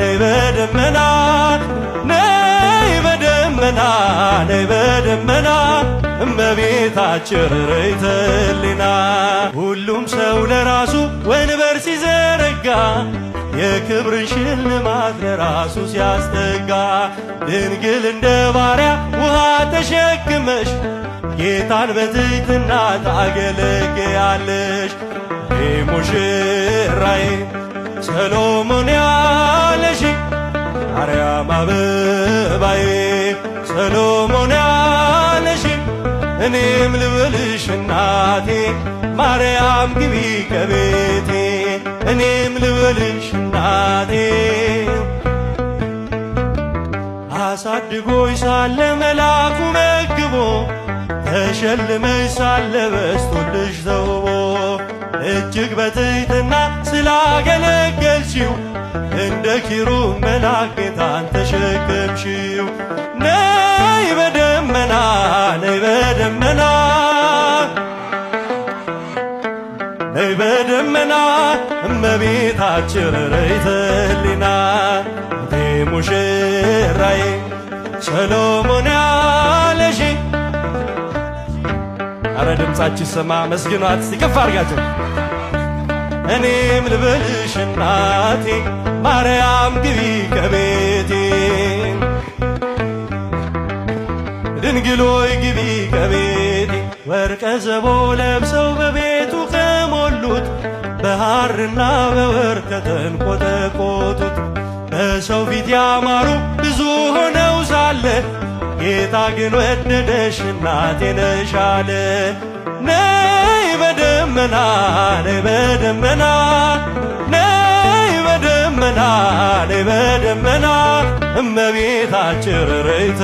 ነይ በደመና ነይ በደመና ነይ በደመና እመቤታችን ርኅራኄ ሕሊና ሁሉም ሰው ለራሱ ወንበር ሲዘረጋ የክብርን ሽልማት ለራሱ ሲያስጠጋ ድንግል እንደ ባሪያ ውሃ ተሸክመሽ ጌታን በትሕትና ታገለግያለሽ። ሙሽራዬ ሰሎሞን ያለሽ ማርያም አበባዬ ሰሎሞን ያለሽ እኔም ልበልሽ እናቴ ማርያም ግቢ ከቤቴ እኔም ልበልሽ እናቴ አሳድጎሽ ሳለ መልአኩ መግቦ ተሸልመሽ ሳለ በስቶልሽ ተውቦ እጅግ በትሕትና ስላገለገልሽው እንደ ኪሩብ መልአክ ጌታን ተሸከምሽው። ነይ በደመና ነይ በደመና ነይ በደመና እመቤታችን ርኅራኄ ሕሊና ሙሽራዬ ሰሎሞን ያለሽ አረ ድምፃችሁ ሰማ መስግኗት ሲከፍ አድርጋችሁ እኔም ልበልሽ እናቴ ማርያም ግቢ ከቤቴ ድንግሎይ ግቢ ከቤቴ ወርቀ ዘቦ ለብሰው በቤቱ ከሞሉት በሐርና በወርቅ ከተንቆጠቆጡት በሰው ፊት ያማሩ ብዙ ሆነው ሳለ ጌታ ግን ወደደሽ እናቴ ነሽ አለ። ነይ በደመና ነይ በደመና ነይ በደመና ነይ በደመና እመቤታችን ርኅራኄ